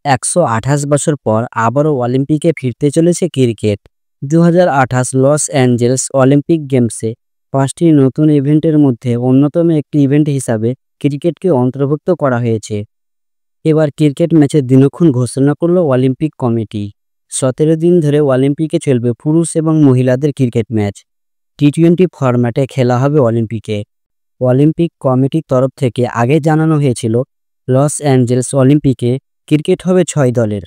128 বছর পর আবারও অলিম্পিকে ফিরতে চলেছে ক্রিকেট। 2028 লস অ্যাঞ্জেলেস অলিম্পিক গেমসে 5টি নতুন ইভেন্টের মধ্যে অন্যতম একটি ইভেন্ট হিসাবে ক্রিকেটকে অন্তর্ভুক্ত করা হয়েছে। এবার ক্রিকেট ম্যাচের দিনক্ষণ ঘোষণা করল অলিম্পিক কমিটি। 17 দিন ধরে অলিম্পিকে চলবে পুরুষ এবং মহিলাদের ক্রিকেট ম্যাচ। টি-20 ফরম্যাটে খেলা হবে অলিম্পিকে। অলিম্পিক কমিটির তরফ থেকে আগে জানানো হয়েছিল লস অ্যাঞ্জেলেস অলিম্পিকে ক্রিকেট হবে 6 দলের,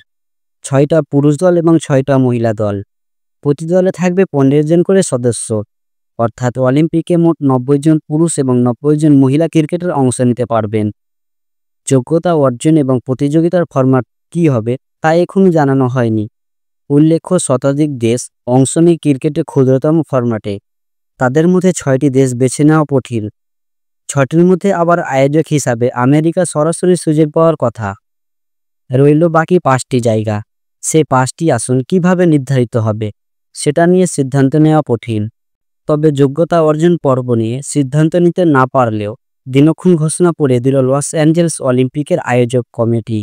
6টা পুরুষ দল এবং 6টা মহিলা দল। প্রতি দলে থাকবে 15 জন করে সদস্য, অর্থাৎ অলিম্পিকে মোট 90 জন পুরুষ এবং 90 জন মহিলা ক্রিকেটার অংশ নিতে পারবেন। যোগ্যতা অর্জন এবং প্রতিযোগিতার ফরম্যাট কী হবে তা এখনও জানানো হয়নি। উল্লেখ্য, শতাধিক দেশ অংশ নেয় ক্রিকেটের ক্ষুদ্রতম ফরম্যাটে। তাদের মধ্যে 6টি দেশ বেছে নেওয়া কঠিন। 6টির মধ্যে আবার আয়োজক হিসাবে আমেরিকা সরাসরি সুযোগ পাওয়ার কথা। রইল বাকি 5টি জায়গা। সেই 5টি আসন কিভাবে নির্ধারিত হবে সেটা নিয়ে সিদ্ধান্ত নেওয়া কঠিন। তবে যোগ্যতা অর্জন পর্ব নিয়ে সিদ্ধান্ত নিতে না পারলেও দিনক্ষণ ঘোষণা করে দিল লস অ্যাঞ্জেলেস অলিম্পিকের আয়োজক কমিটি।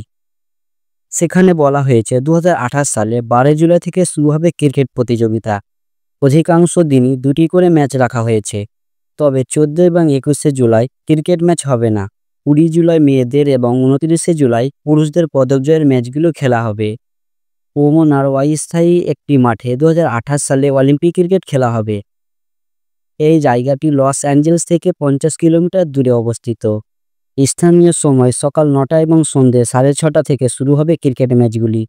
সেখানে বলা হয়েছে 2028 সালে 12 জুলাই থেকে শুরু হবে ক্রিকেট প্রতিযোগিতা। অধিকাংশ দিনই 2টি করে ম্যাচ রাখা হয়েছে। তবে 14 এবং 21শে জুলাই ক্রিকেট ম্যাচ হবে না। 20 জুলাই মেয়েদের এবং 29শে জুলাই পুরুষদের পদক জয়ের ম্যাচগুলো খেলা হবে। ওমনার অস্থায়ী একটি মাঠে 2028 সালে অলিম্পিক ক্রিকেট খেলা হবে। এই জায়গাটি লস অ্যাঞ্জেলেস থেকে 50 কিলোমিটার দূরে অবস্থিত। স্থানীয় সময় সকাল 9টা এবং সন্ধ্যে 6:30 থেকে শুরু হবে ক্রিকেট ম্যাচগুলি,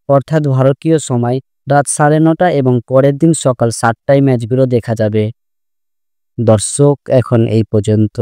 অর্থাৎ ভারতীয় সময় রাত 9:30 এবং পরের দিন সকাল 7টায় ম্যাচগুলো দেখা যাবে। দর্শক, এখন এই পর্যন্ত।